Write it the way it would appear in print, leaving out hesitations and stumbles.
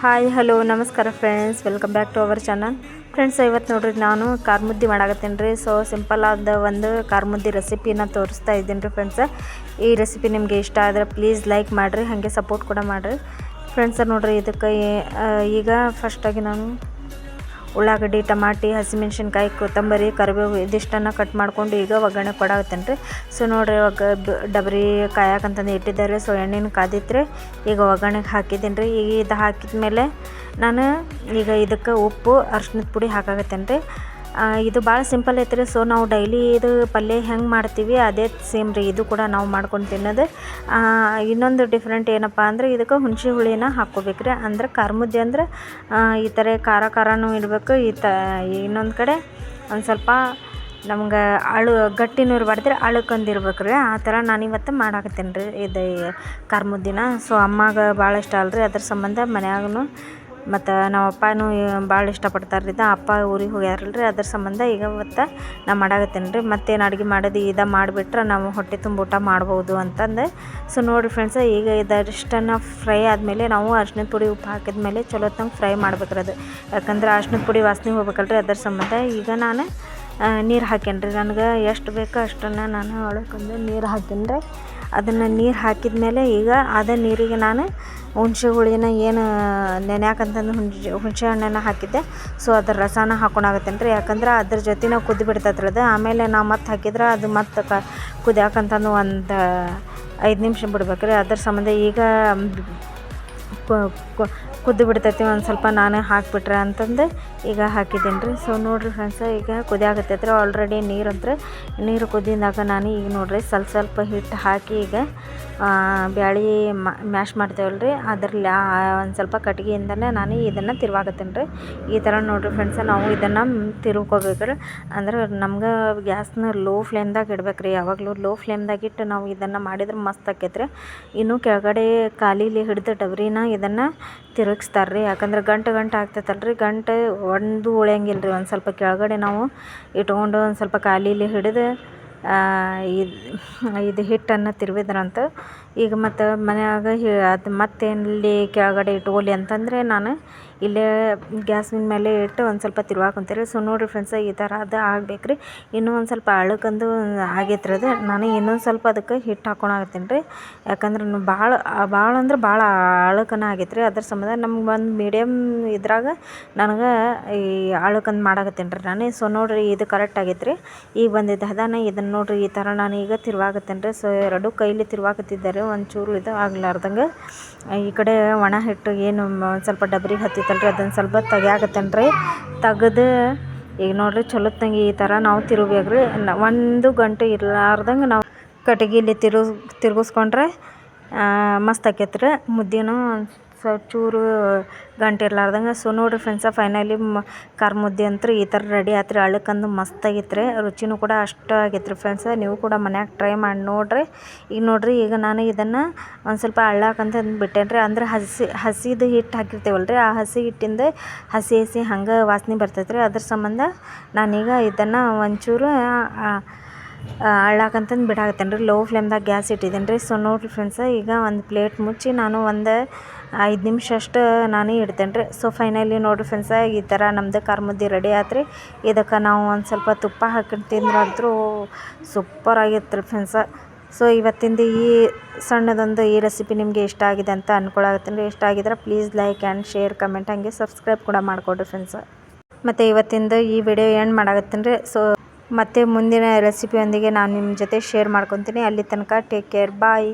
Hi hello ನಮಸ್ಕಾರ friends, welcome back to our channel. Friends, ಇವತ್ತು ನೋಡ್ರಿ ನಾನು ಖಾರ ಮುದ್ದೆ ಮಾಡಾಕತ್ತೀನಿ ರೀ. ಸೊ ಸಿಂಪಲ್ ಆದ ಒಂದು ಖಾರ ಮುದ್ದೆ ರೆಸಿಪಿನ ತೋರಿಸ್ತಾ ಇದ್ದೀನಿ ರೀ ಫ್ರೆಂಡ್ಸ್. ಈ ರೆಸಿಪಿ ನಿಮಗೆ ಇಷ್ಟ ಆದರೆ ಪ್ಲೀಸ್ ಲೈಕ್ ಮಾಡಿರಿ, ಹಾಗೆ ಸಪೋರ್ಟ್ ಕೂಡ ಮಾಡಿರಿ ಫ್ರೆಂಡ್ಸ್. ನೋಡ್ರಿ ಇದಕ್ಕೆ ಈಗ ಫಸ್ಟಾಗಿ ನಾನು ಉಳ್ಳಾಗಡ್ಡಿ, ಟಮಾಟಿ, ಹಸಿಮೆಣ್ಸಿನ್ಕಾಯಿ, ಕೊತ್ತಂಬರಿ, ಕರಿಬೇವು ಇದಿಷ್ಟನ್ನು ಕಟ್ ಮಾಡ್ಕೊಂಡು ಈಗ ಒಗ್ಗರಣೆ ಕೊಡಾಕತ್ತೇನೆ ರೀ. ಸೊ ನೋಡಿರಿ ಡಬರಿ ಕಾಯಕಂತಂದು ಇಟ್ಟಿದ್ದಾರೆ. ಸೊ ಎಣ್ಣೆನ ಕಾದಿತ್ತು, ಈಗ ಒಗ್ಗರಣೆಗೆ ಹಾಕಿದ್ದೀನಿ ರೀ. ಈಗ ಇದು ಹಾಕಿದ ಮೇಲೆ ನಾನು ಈಗ ಇದಕ್ಕೆ ಉಪ್ಪು, ಅರ್ಶಿಣದ ಪುಡಿ ಹಾಕಾಕತ್ತೇನೆ ರೀ. ಇದು ಭಾಳ ಸಿಂಪಲ್ ಐತೆ ರೀ. ಸೊ ನಾವು ಡೈಲಿ ಇದು ಪಲ್ಯ ಹೆಂಗೆ ಮಾಡ್ತೀವಿ ಅದೇ ಸೇಮ್ ರೀ ಇದು ಕೂಡ ನಾವು ಮಾಡ್ಕೊಂಡು ತಿನ್ನೋದು. ಇನ್ನೊಂದು ಡಿಫ್ರೆಂಟ್ ಏನಪ್ಪ ಅಂದರೆ ಇದಕ್ಕೆ ಹುಣಸೆ ಹುಳಿನ ಹಾಕ್ಕೋಬೇಕು ರೀ. ಅಂದ್ರೆ ಖಾರ ಮುದ್ದೆ ಅಂದ್ರೆ ಈ ಥರ ಖಾರನೂ ಇರಬೇಕು. ಇನ್ನೊಂದು ಕಡೆ ಒಂದು ಸ್ವಲ್ಪ ನಮ್ಗೆ ಗಟ್ಟಿನೂ ಇರಬಾರ್ದು, ಅಳುಕಂದಿರ್ಬೇಕು ರೀ. ಆ ಥರ ನಾನಿವತ್ತು ಮಾಡಾಕತ್ತೇನೆ ರೀ ಇದು ಖಾರ ಮುದ್ದಿನ. ಸೊ ಅಮ್ಮಗೆ ಭಾಳ ಇಷ್ಟ ಅಲ್ರಿ, ಅದ್ರ ಸಂಬಂಧ ಮನ್ಯಾಗೂ ಮತ್ತು ನಮ್ಮ ಅಪ್ಪನೂ ಭಾಳ ಇಷ್ಟಪಡ್ತಾರೆ ರೀ. ಅಪ್ಪ ಊರಿಗೆ ಹೋಗ್ಯಾರಲ್ರಿ, ಅದ್ರ ಸಂಬಂಧ ಈಗ ಇವತ್ತು ನಾನು ಮಾಡಾಕತ್ತೇನೆ ರೀ. ಮತ್ತೇನು ಅಡುಗೆ ಮಾಡೋದು ಮಾಡಿಬಿಟ್ರೆ ನಾವು ಹೊಟ್ಟೆ ತುಂಬ ಊಟ ಮಾಡ್ಬೋದು ಅಂತಂದು. ಸೊ ನೋಡಿರಿ ಫ್ರೆಂಡ್ಸ್, ಈಗ ಇದಷ್ಟನ್ನು ಫ್ರೈ ಆದಮೇಲೆ ನಾವು ಅರ್ಶಿಣದ ಪುಡಿ, ಉಪ್ಪು ಹಾಕಿದ್ಮೇಲೆ ಚಲೋ ತಂಗೆ ಫ್ರೈ ಮಾಡ್ಬೇಕ್ರಿ ಅದು. ಯಾಕಂದ್ರೆ ಅರ್ಶಿಣದ ಪುಡಿ ವಾಸನೆ ಹೋಗ್ಬೇಕಲ್ರಿ, ಅದ್ರ ಸಂಬಂಧ ಈಗ ನಾನು ನೀರು ಹಾಕೇನಿ ರೀ. ನನಗೆ ಎಷ್ಟು ಬೇಕೋ ಅಷ್ಟನ್ನು ನಾನು ಒಳಕೊಂದು ನೀರು ಹಾಕೀನಿ ರೀ. ಅದನ್ನು ನೀರು ಹಾಕಿದ ಮೇಲೆ ಈಗ ಅದೇ ನೀರಿಗೆ ನಾನು ಹುಣಸೆ ಹುಳಿನ ಏನು ನೆನೆಯಾಕಂತಂದು ಹುಣಸೆ ಹಣ್ಣನ್ನು ಹಾಕಿದ್ದೆ. ಸೊ ಅದ್ರ ರಸನ ಹಾಕ್ಕೊಳಕತ್ತೇನೆ ರೀ. ಯಾಕಂದ್ರೆ ಅದ್ರ ಜೊತೆ ನಾವು ಕುದಿ ಬಿಡ್ತೈತ್ರಿ ಅದು. ಆಮೇಲೆ ನಾವು ಮತ್ತೆ ಹಾಕಿದ್ರೆ ಅದು ಮತ್ತೆ ಕುದಿಯಾಕಂತಂದು ಒಂದು 5 ನಿಮಿಷ ಬಿಡ್ಬೇಕು ರೀ. ಅದ್ರ ಸಂಬಂಧ ಈಗ ಕುದ್ದು ಬಿಡ್ತೈತಿ, ಒಂದು ಸ್ವಲ್ಪ ನಾನೇ ಹಾಕಿಬಿಟ್ರೆ ಅಂತಂದು ಈಗ ಹಾಕಿದ್ದೀನಿ ರೀ. ಸೊ ನೋಡಿರಿ ಫ್ರೆಂಡ್ಸ್, ಈಗ ಕುದಿಯಾಗತ್ತೈತ್ರಿ ಆಲ್ರೆಡಿ ನೀರು ಕುದ್ದಿಂದಾಗ ನಾನು ಈಗ ನೋಡಿರಿ ಸ್ವಲ್ಪ ಹಿಟ್ಟು ಹಾಕಿ ಈಗ ಬ್ಯಾಳೆ ಮ್ಯಾಶ್ ಮಾಡ್ತೇವಲ್ರಿ, ಅದರಲ್ಲಿ ಒಂದು ಸ್ವಲ್ಪ ಕಟ್ಗೆಯಿಂದಲೇ ನಾನು ಇದನ್ನು ತಿರುವಾಕತ್ತೀನಿ ರೀ. ಈ ಥರ ನೋಡಿರಿ ಫ್ರೆಂಡ್ಸ್, ನಾವು ಇದನ್ನು ತಿರುವ್ಕೋಬೇಕು ರೀ. ಅಂದ್ರೆ ನಮ್ಗೆ ಗ್ಯಾಸ್ನ ಲೋ ಫ್ಲೇಮ್ದಾಗ ಇಡ್ಬೇಕು ರೀ. ಯಾವಾಗಲೂ ಲೋ ಫ್ಲೇಮ್ದಾಗ ಇಟ್ಟು ನಾವು ಇದನ್ನು ಮಾಡಿದ್ರೆ ಮಸ್ತ್ ಆಕೈತ್ರಿ. ಇನ್ನು ಕೆಳಗಡೆ ಖಾಲಿಲಿ ಹಿಡಿದು ಡಬ್ರಿನ ಇದನ್ನು ತಿರುಗಿಸ್ತಾರೆ ರೀ. ಯಾಕಂದ್ರೆ ಗಂಟು ಆಗ್ತೈತಲ್ರಿ, ಗಂಟು ಒಂದು ಉಳಿಯಂಗಿಲ್ಲ ರೀ. ಒಂದು ಸ್ವಲ್ಪ ಕೆಳಗಡೆ ನಾವು ಇಟ್ಕೊಂಡು ಒಂದು ಸ್ವಲ್ಪ ಖಾಲಿಲಿ ಹಿಡಿದು ಇದು ಹಿಟ್ಟನ್ನು ತಿರುವಿದ್ರಂತ. ಈಗ ಮತ್ತು ಮನ್ಯಾಗ ಅದು ಮತ್ತೇನಲ್ಲಿ ಕೆಳಗಡೆ ಇಟ್ಕೊಳ್ಳಿ ಅಂತಂದರೆ ನಾನು ಇಲ್ಲೇ ಗ್ಯಾಸಿನ ಮೇಲೆ ಇಟ್ಟು ಒಂದು ಸ್ವಲ್ಪ ತಿರುವಾಕೊಂತೀರಿ. ಸೊ ನೋಡಿರಿ ಫ್ರೆಂಡ್ಸ್, ಈ ಥರ ಅದು ಆಗ್ಬೇಕು ರೀ. ಇನ್ನೂ ಒಂದು ಸ್ವಲ್ಪ ಅಳಕಂದು ಆಗೈತ್ರಿ ಅದು. ನಾನು ಇನ್ನೊಂದು ಸ್ವಲ್ಪ ಅದಕ್ಕೆ ಹಿಟ್ಟು ಹಾಕ್ಕೊಳಕತ್ತೀನಿ ರೀ. ಯಾಕಂದ್ರೆ ಭಾಳ ಅಂದ್ರೆ ಭಾಳ ಅಳಕನ ಆಗೈತೆ ರೀ. ಅದ್ರ ಸಂಬಂಧ ನಮ್ಗೆ ಒಂದು ಮೀಡಿಯಮ್ ಇದ್ರಾಗ ನನಗೆ ಈ ಅಳಕಂದು ಮಾಡಾಕತ್ತೀನಿ ರೀ ನಾನು. ಸೊ ನೋಡಿರಿ ಇದು ಕರೆಕ್ಟ್ ಆಗೈತೆ ರೀ. ಈಗ ಬಂದಿದ್ದ ಹದಾನ ಇದನ್ನು ನೋಡಿರಿ ಈ ಥರ ನಾನು ಈಗ ತಿರುವಾಕತ್ತೀನಿ ರೀ. ಸೊ ಎರಡು ಕೈಲಿ ತಿರುವಾಕತ್ತಿದ್ದಾರೆ, ಒಂಚೂರು ಇದು ಆಗ್ಲಾರ್ದಂಗೆ. ಈ ಕಡೆ ಒಣ ಹಿಟ್ಟು ಏನು ಒಂದು ಸ್ವಲ್ಪ ಡಬ್ರಿಗೆ ಹತ್ತಿತ್ತಲ್ರಿ, ಅದನ್ನು ಸ್ವಲ್ಪ ತೆಗಿಯಾಕತ್ತೇನೆ ರೀ. ತೆಗೆದು ಈಗ ನೋಡಿರಿ ಚಲೋತ್ತಂಗೆ ಈ ಥರ ನಾವು ತಿರುಗಬೇಕ್ರಿ. ಒಂದು ಗಂಟೆ ಇರಲಾರ್ದಂಗೆ ನಾವು ಕಟ್ಟಿಗೆಲಿ ತಿರುಗಿಸ್ಕೊಂಡ್ರೆ ಮಸ್ತ್ ಆಕೈತೆ ರೀ ಮುದ್ದೆನೂ. ಚೂರು ಗಂಟೆ ಇರ್ಲಾರ್ದಂಗೆ. ಸೊ ನೋಡಿರಿ ಫ್ರೆಂಡ್ಸ, ಫೈನಲಿ ಖಾರ ಮುದ್ದೆ ಅಂತೂ ಈ ಥರ ರೆಡಿ ಆಯ್ತು ರೀ. ಅಳಕಂದು ಮಸ್ತ್ ಆಗೈತೆ ರೀ, ರುಚಿನೂ ಕೂಡ ಅಷ್ಟು ಆಗೈತೆ ರೀ ಫ್ರೆಂಡ್ಸ. ನೀವು ಕೂಡ ಮನ್ಯಾಗ ಟ್ರೈ ಮಾಡಿ ನೋಡಿರಿ. ಈಗ ನೋಡಿರಿ ಈಗ ನಾನು ಇದನ್ನು ಒಂದು ಸ್ವಲ್ಪ ಅಳ್ಳಾಕಂತಂದು ಬಿಟ್ಟೇನೆ ರೀ. ಅಂದ್ರೆ ಹಸಿದು ಹಿಟ್ಟು ಹಾಕಿರ್ತೇವಲ್ಲ ರೀ, ಆ ಹಸಿ ಹಿಟ್ಟಿಂದ ಹಸಿ ಹಂಗೆ ವಾಸನೆ ಬರ್ತೈತೆ ರೀ. ಅದ್ರ ಸಂಬಂಧ ನಾನೀಗ ಇದನ್ನು ಒಂಚೂರು ಅಳ್ಳಾಕಂತಂದು ಬಿಡಾಕತ್ತೇನೆ ರೀ. ಲೋ ಫ್ಲೇಮ್ದಾಗ ಗ್ಯಾಸ್ ಇಟ್ಟಿದ್ದೀನಿ ರೀ. ಸೊ ನೋಡಿರಿ ಫ್ರೆಂಡ್ಸ, ಈಗ ಒಂದು ಪ್ಲೇಟ್ ಮುಚ್ಚಿ ನಾನು ಒಂದು 5 ನಿಮಿಷ ಅಷ್ಟು ನಾನು ಇಡ್ತೇನೆ ರೀ. ಸೊ ಫೈನಲಿ ನೋಡಿರಿ ಫ್ರೆಂಡ್ಸ, ಈ ಥರ ನಮ್ಮದು ಖಾರ ಮುದ್ದೆ ರೆಡಿ ಆಯ್ತು ರೀ. ಇದಕ್ಕೆ ನಾವು ಒಂದು ಸ್ವಲ್ಪ ತುಪ್ಪ ಹಾಕೊಂಡು ತಿಂದ್ರಂತೂ ಸೂಪರ್ ಆಗಿತ್ತು ರೀ ಫ್ರೆಂಡ್ಸ. ಸೊ ಇವತ್ತಿಂದು ಈ ಸಣ್ಣದೊಂದು ಈ ರೆಸಿಪಿ ನಿಮಗೆ ಇಷ್ಟ ಆಗಿದೆ ಅಂತ ಅಂದ್ಕೊಳಕತ್ತೀನಿ ರೀ. ಇಷ್ಟ ಆಗಿದ್ರೆ please like and share, comment, ಹಾಗೆ ಸಬ್ಸ್ಕ್ರೈಬ್ ಕೂಡ ಮಾಡಿಕೊಡ್ರಿ ಫ್ರೆಂಡ್ಸ. ಮತ್ತು ಇವತ್ತಿಂದು ಈ ವಿಡಿಯೋ ಎಂಡ್ ಮಾಡಾಕತ್ತೀನಿ ರೀ. ಸೊ ಮತ್ತೆ ಮುಂದಿನ ರೆಸಿಪಿಯೊಂದಿಗೆ ನಾನು ನಿಮ್ಮ ಜೊತೆ ಶೇರ್ ಮಾಡ್ಕೊತೀನಿ. ಅಲ್ಲಿ ತನಕ ಟೇಕ್ ಕೇರ್, ಬಾಯ್.